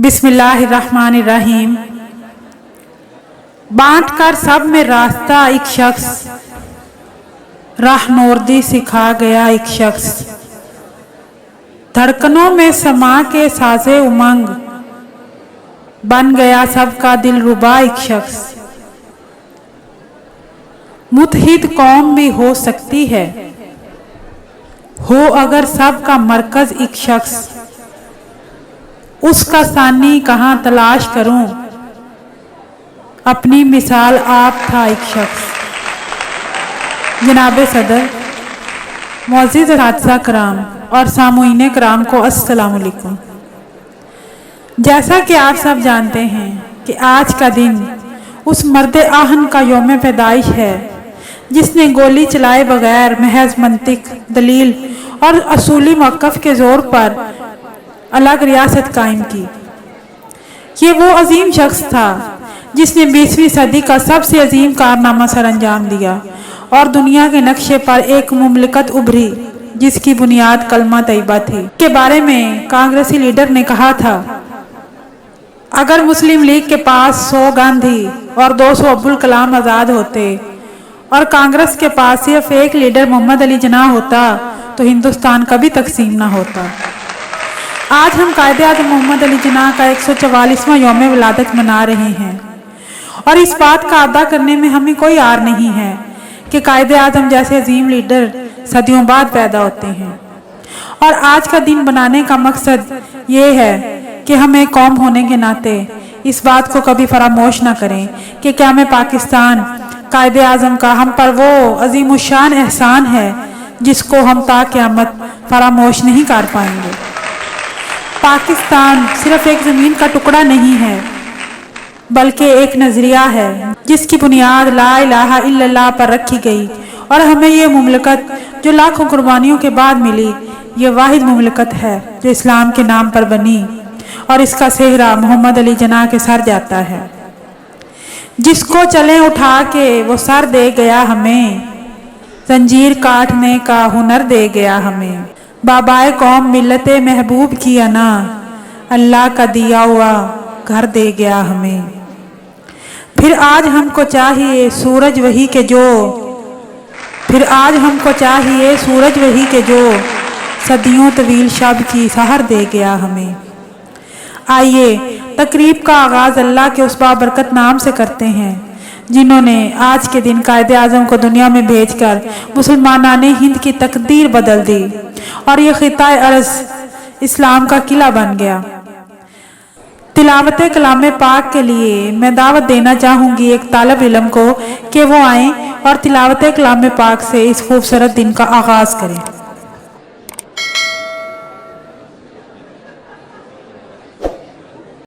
बिस्मिल्लाहिर्रहमानिर्रहीम। बांट कर सब में रास्ता एक शख्स, राहनोर्दी सिखा गया एक शख्स। धड़कनों में समा के साजे उमंग, बन गया सबका दिल रुबा एक शख्स। मुत्हिद कौम भी हो सकती है, हो अगर सबका मरकज एक शख्स। उसका सानी कहाँ तलाश करूं, अपनी मिसाल आप था एक शख्स। जनाब सदर, मुअज़्ज़िज़ असातिज़ा कराम और सामुईन कराम को अस्सलाम वालेकुम। जैसा कि आप सब जानते हैं कि आज का दिन उस मर्द आहन का यौम पैदाइश है जिसने गोली चलाए बगैर महज मंतिक, दलील और असूली मौक़िफ़ के ज़ोर पर अलग रियासत कायम की। ये वो अजीम शख्स था जिसने 20वीं सदी का सबसे अजीम कारनामा सर अंजाम दिया और दुनिया के नक्शे पर एक मुमलिकत उभरी जिसकी बुनियाद कलमा तैयबा थी। के बारे में कांग्रेसी लीडर ने कहा था, अगर मुस्लिम लीग के पास 100 गांधी और 200 अब्दुल कलाम आज़ाद होते और कांग्रेस के पास सिर्फ एक लीडर मोहम्मद अली जिन्नाह होता तो हिंदुस्तान कभी तकसीम ना होता। आज हम कायदे-ए-आज़म मोहम्मद अली जिन्नाह का 144वां यौम विलादत मना रहे हैं और इस बात का अदा करने में हमें कोई आर नहीं है कि कायदे-ए-आज़म जैसे अजीम लीडर सदियों बाद पैदा होते हैं। और आज का दिन बनाने का मकसद ये है कि हम एक कौम होने के नाते इस बात को कभी फरामोश ना करें कि क़याम पाकिस्तान कायदे-ए-आज़म का हम पर वो अजीमुश्शान एहसान है जिसको हम ता क़यामत फरामोश नहीं कर पाएंगे। पाकिस्तान सिर्फ एक ज़मीन का टुकड़ा नहीं है बल्कि एक नज़रिया है जिसकी बुनियाद ला इलाहा इल्लल्लाह पर रखी गई और हमें ये मुमलिकत जो लाखों कुर्बानियों के बाद मिली, ये वाहिद मुमलिकत है जो इस्लाम के नाम पर बनी और इसका सेहरा मोहम्मद अली जिन्नाह के सर जाता है। जिसको चलें उठा के वो सर दे गया हमें, जंजीर काटने का हुनर दे गया हमें। बाबाए कौम मिल्लते महबूब की अना, अल्लाह का दिया हुआ घर दे गया हमें। फिर आज हमको चाहिए सूरज वही के जो, फिर आज हमको चाहिए सूरज वही के जो सदियों तवील शब की सहर दे गया हमें। आइए तकरीब का आगाज़ अल्लाह के उस बाबरकत नाम से करते हैं जिन्होंने आज के दिन कायदे-ए-आज़म को दुनिया में भेजकर मुसलमानाने हिंद की तकदीर बदल दी और ये खिताए अर्ज़ इस्लाम का किला बन गया। तिलावत कलाम पाक के लिए मैं दावत देना चाहूँगी एक तालिब इल्म को कि वो आएँ और तिलावत कलाम पाक से इस खूबसूरत दिन का आगाज़ करें।